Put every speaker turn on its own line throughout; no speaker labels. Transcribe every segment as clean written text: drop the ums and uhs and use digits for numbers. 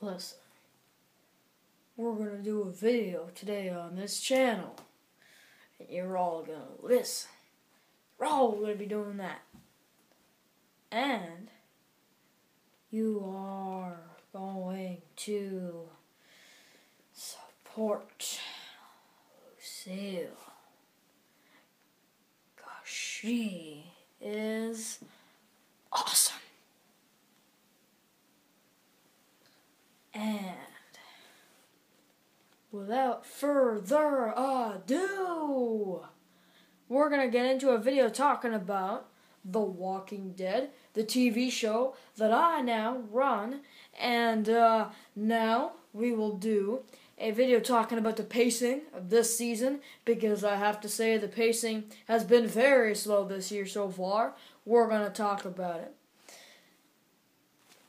Listen, we're going to do a video today on this channel, and you're all going to listen. We're all going to be doing that. And you are going to support Lucille. Gosh, she is awesome. And without further ado, we're going to get into a video talking about The Walking Dead, the TV show that I now run. And now we will do a video talking about the pacing of this season, because I have to say the pacing has been very slow this year so far. We're going to talk about it.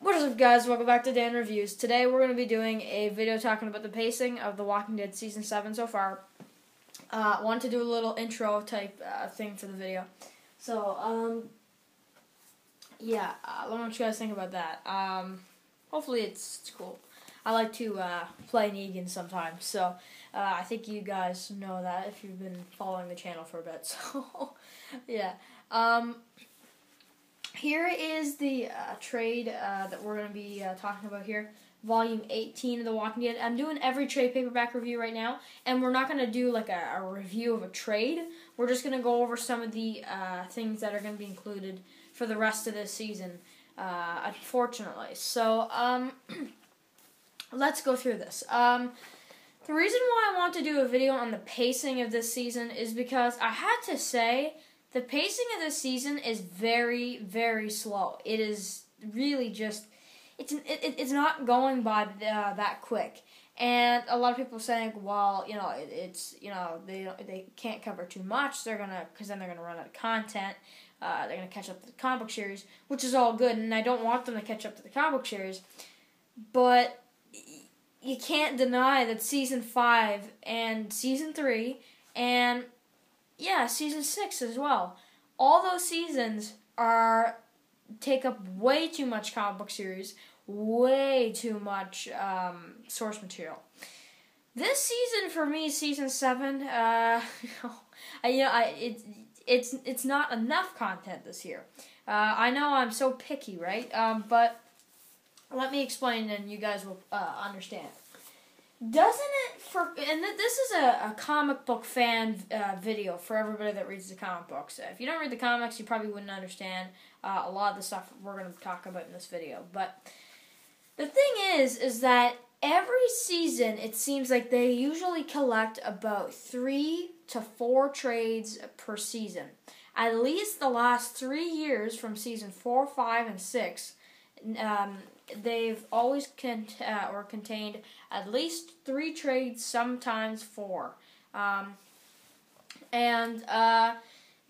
What is up, guys? Welcome back to Dan Reviews. Today we're going to be doing a video talking about the pacing of The Walking Dead Season 7 so far. I wanted to do a little intro type thing for the video. So, yeah, let me know what you guys think about that. Hopefully it's cool. I like to play Negan sometimes, so I think you guys know that if you've been following the channel for a bit. So, yeah. Here is the trade that we're going to be talking about here. Volume 18 of The Walking Dead. I'm doing every trade paperback review right now, and we're not going to do like a review of a trade. We're just going to go over some of the things that are going to be included for the rest of this season, unfortunately. So, let's go through this. The reason why I want to do a video on the pacing of this season is because I had to say the pacing of this season is very, very slow. It is really just, it's not going by that quick. And a lot of people are saying, well, you know, they can't cover too much. Because then they're gonna run out of content. They're gonna catch up to the comic book series, which is all good, and I don't want them to catch up to the comic book series. But you can't deny that Season 5 and Season 3 and Season 6 as well. All those seasons take up way too much comic book series, way too much source material. This season for me, Season 7, it's not enough content this year. I know I'm so picky, right? But let me explain, and you guys will understand. Doesn't it, this is a comic book fan video for everybody that reads the comic books. If you don't read the comics, you probably wouldn't understand a lot of the stuff we're going to talk about in this video. But the thing is that every season, it seems like they usually collect about 3 to 4 trades per season. At least the last 3 years, from Season 4, 5, and 6, they've always contained at least 3 trades, sometimes 4.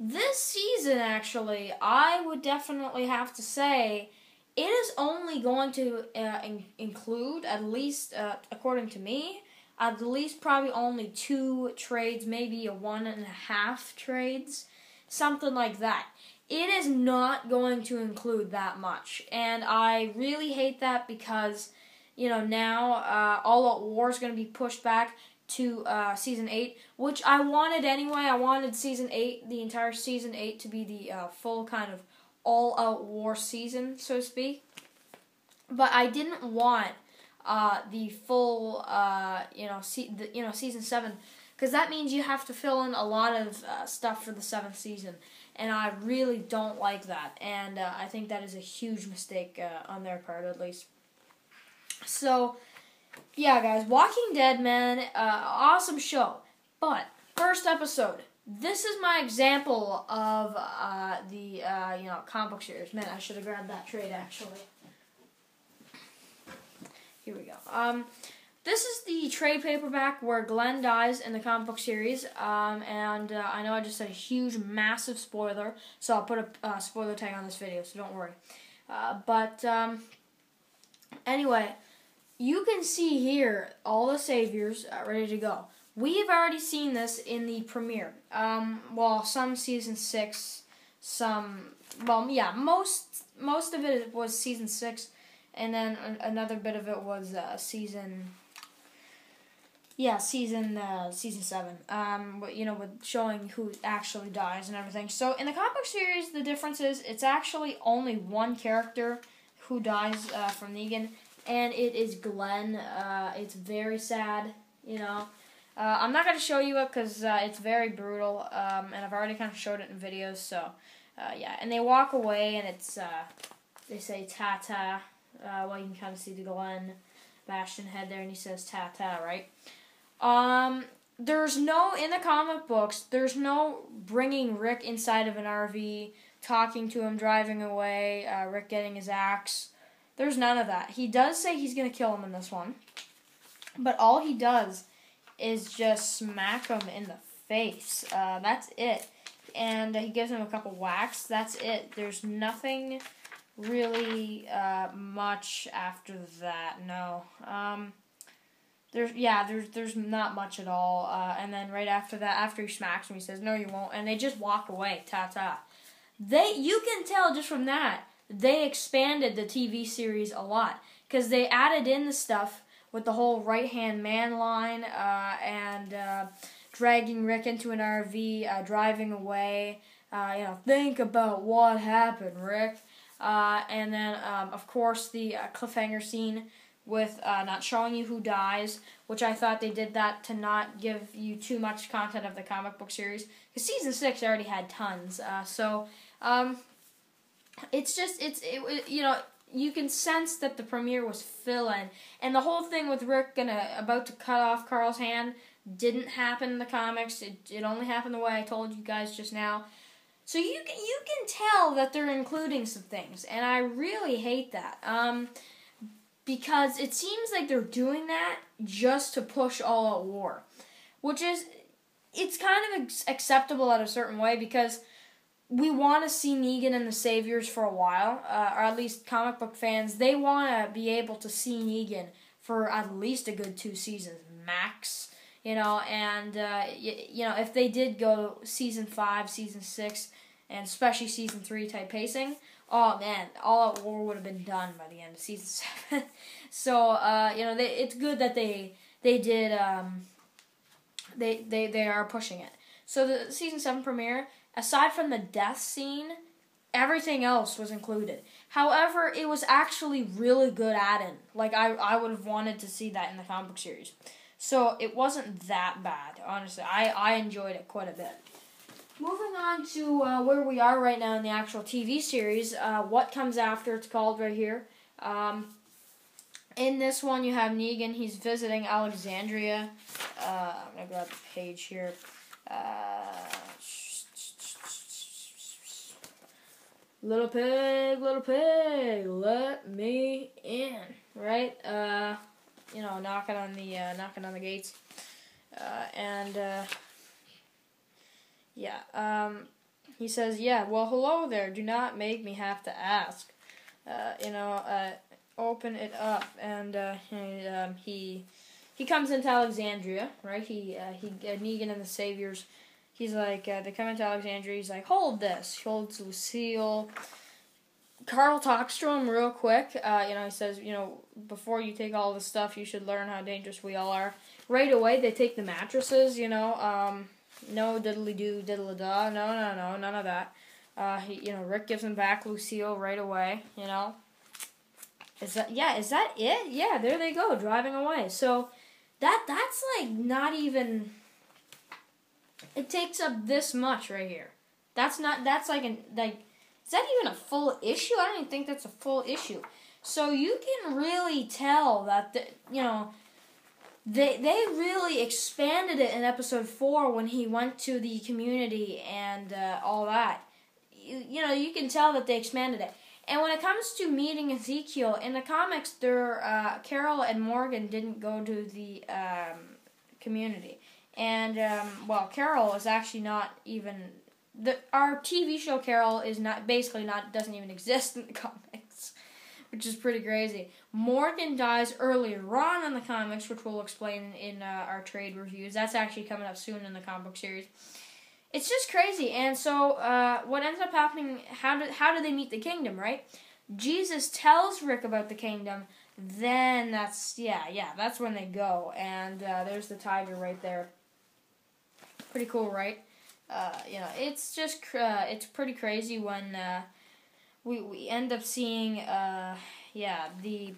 This season, actually, I would definitely have to say it is only going to include, at least according to me, at least probably only 2 trades, maybe a 1.5 trades, something like that. It is not going to include that much, and I really hate that because, you know, now All Out War is going to be pushed back to Season 8, which I wanted anyway. I wanted Season 8, the entire Season 8, to be the full kind of all-out war season, so to speak. But I didn't want the full, Season 7, because that means you have to fill in a lot of stuff for the 7th season. And I really don't like that. And I think that is a huge mistake on their part, at least. So, yeah, guys. Walking Dead, man. Awesome show. But, first episode. This is my example of the comic book series. Man, I should have grabbed that trade, actually. Here we go. This is the trade paperback where Glenn dies in the comic book series, and I know I just said a huge, massive spoiler, so I'll put a spoiler tag on this video, so don't worry. Anyway, you can see here all the saviors ready to go. We have already seen this in the premiere. Some Season 6, most of it was Season 6, and then another bit of it was season 7. With showing who actually dies and everything. So in the comic book series, the difference is it's actually only one character who dies from Negan, and it is Glenn. It's very sad, I'm not going to show you it because it's very brutal, and I've already kind of showed it in videos, so, and they walk away, and it's, they say ta-ta, well, you can kind of see the Glenn Bastion head there, and he says ta-ta, right? There's no, in the comic books, there's no bringing Rick inside of an RV, talking to him, driving away, Rick getting his axe. There's none of that. He does say he's going to kill him in this one, but all he does is just smack him in the face. That's it. And he gives him a couple whacks. That's it. There's nothing really much after that. No. There's not much at all. And then right after that, after he smacks him, he says, "No, you won't." And they just walk away. Ta-ta. You can tell just from that, they expanded the TV series a lot. Because they added in the stuff with the whole right-hand man line, and dragging Rick into an RV, driving away. Think about what happened, Rick. And then, of course, the cliffhanger scene with not showing you who dies, which I thought they did that to not give you too much content of the comic book series. Because season 6 already had tons. You can sense that the premiere was fill-in, and the whole thing with Rick about to cut off Carl's hand didn't happen in the comics. It only happened the way I told you guys just now. So you can tell that they're including some things, and I really hate that. Because it seems like they're doing that just to push all-out war, which is, it's kind of acceptable in a certain way, because we want to see Negan and the Saviors for a while, or at least comic book fans, they want to be able to see Negan for at least a good 2 seasons, max, and, if they did go season 5, season 6, and especially season 3 type pacing, oh man, All Out War would have been done by the end of season 7. So, it's good that they did, they are pushing it. So the season 7 premiere, aside from the death scene, everything else was included. However, it was actually really good add-in. Like, I would have wanted to see that in the comic book series. So, it wasn't that bad, honestly. I enjoyed it quite a bit. Moving on to where we are right now in the actual TV series, What Comes After, it's called right here. In this one, you have Negan. He's visiting Alexandria. I'm going to grab the page here. Little pig, let me in. Right? Knocking on the gates. He says, "Yeah, well, hello there. Do not make me have to ask. Open it up." And he comes into Alexandria, right? Negan and the Saviors. He's like, they come into Alexandria. He's like, "Hold this." He holds Lucille. Carl talks to him real quick. He says, "Before you take all this stuff, you should learn how dangerous we all are." Right away, they take the mattresses. No diddly-do, diddle-da. No, none of that. Rick gives him back Lucille right away, Is that it? Yeah, there they go, driving away. So, that's like not even, it takes up this much right here. Is that even a full issue? I don't even think that's a full issue. So, you can really tell that, They really expanded it in episode 4 when he went to the community and all that. You can tell that they expanded it. And when it comes to meeting Ezekiel, in the comics, Carol and Morgan didn't go to the community. And, Carol is actually not even... Our TV show Carol is doesn't even exist in the comics, which is pretty crazy. Morgan dies earlier on in the comics, which we'll explain in our trade reviews. That's actually coming up soon in the comic book series. It's just crazy. And so, what ends up happening? How do they meet the Kingdom? Right? Jesus tells Rick about the kingdom, then that's when they go. And there's the tiger right there. Pretty cool, right? It's just it's pretty crazy when we end up seeing the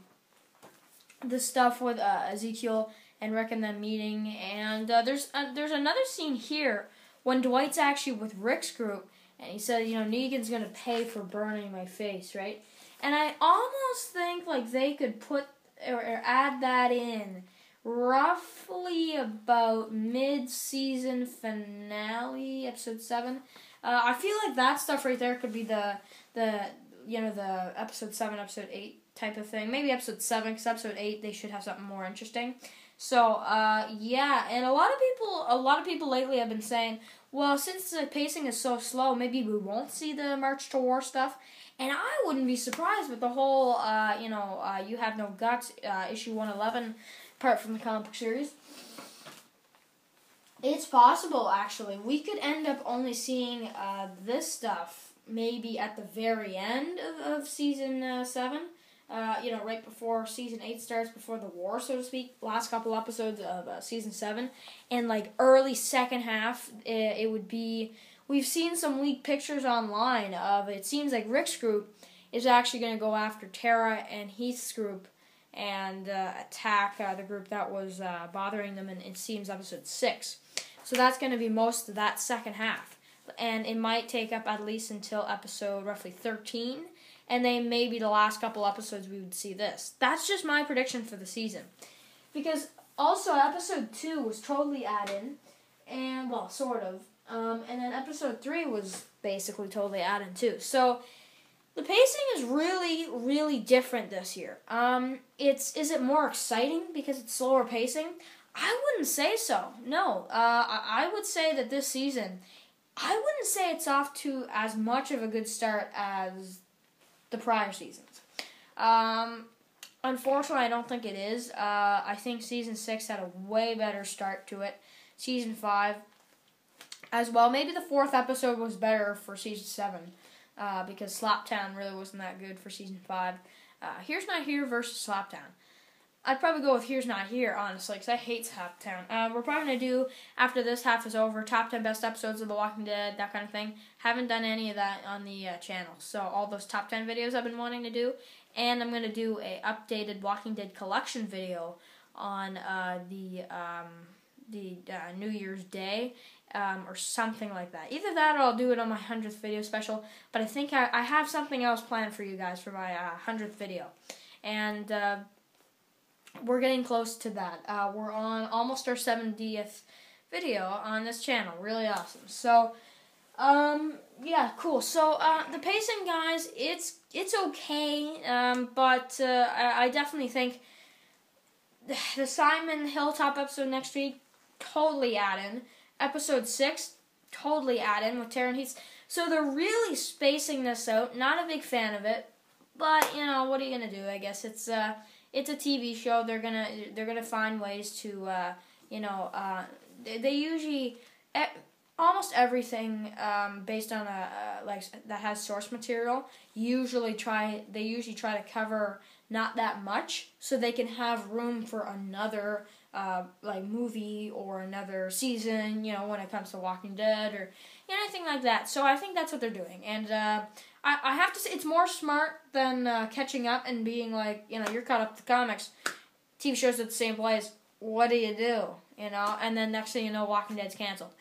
stuff with Ezekiel and Rick and them meeting. And there's another scene here when Dwight's actually with Rick's group, and he said, Negan's gonna pay for burning my face, right? And I almost think like they could put or add that in roughly about mid-season finale, episode 7. I feel like that stuff right there could be the episode 7, episode 8 type of thing. Maybe episode 7, because episode 8 they should have something more interesting. So and a lot of people lately have been saying, well, since the pacing is so slow, maybe we won't see the March to War stuff. And I wouldn't be surprised with the whole, You Have No Guts, issue 111 part from the comic book series. It's possible, actually. We could end up only seeing this stuff maybe at the very end of season 7. Right before season 8 starts, before the war, so to speak. Last couple episodes of season 7. And, early second half, it would be... We've seen some leaked pictures online of, it seems like Rick's group is actually going to go after Tara and Heath's group and attack the group that was bothering them in, it seems, episode 6. So that's going to be most of that second half. And it might take up at least until episode roughly 13. And then maybe the last couple episodes we would see this. That's just my prediction for the season. Because also episode 2 was totally add-in. And, well, sort of. And then episode 3 was basically totally add-in too. So the pacing is really, really different this year. Is it more exciting because it's slower pacing? I wouldn't say so. No. I would say that this season, I wouldn't say it's off to as much of a good start as the prior seasons. Unfortunately, I don't think it is. I think season 6 had a way better start to it. Season 5 as well. Maybe the 4th episode was better for season 7 because Slaptown really wasn't that good for season 5. Here's Not Here versus Slaptown. I'd probably go with Here's Not Here, honestly, because I hate Slaptown. We're probably going to do, after this half is over, top 10 best episodes of The Walking Dead, that kind of thing. Haven't done any of that on the channel. So all those top 10 videos I've been wanting to do. And I'm going to do a updated Walking Dead collection video on the New Year's Day. Or something like that. Either that or I'll do it on my 100th video special. But I think I have something else planned for you guys for my 100th video. And we're getting close to that. We're on almost our 70th video on this channel. Really awesome. So, cool. So, the pacing, guys, it's okay. But I definitely think the Simon Hilltop episode next week, totally add-in. Episode 6, totally add-in with Tara and Heath. So they're really spacing this out. Not a big fan of it, but what are you gonna do? I guess it's a TV show. They're gonna find ways to they usually almost everything based on that has source material usually try to cover not that much so they can have room for another movie or another season, when it comes to Walking Dead or anything like that. So I think that's what they're doing. And I have to say, it's more smart than catching up and being you're caught up to comics. TV shows at the same place. What do? And then next thing you know, Walking Dead's canceled.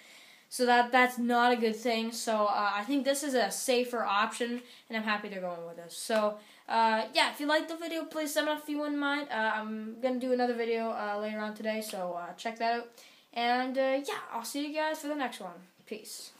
So that's not a good thing. So I think this is a safer option, and I'm happy they're going with this. So if you liked the video, please send it if you wouldn't mind. I'm going to do another video later on today, so check that out. And I'll see you guys for the next one. Peace.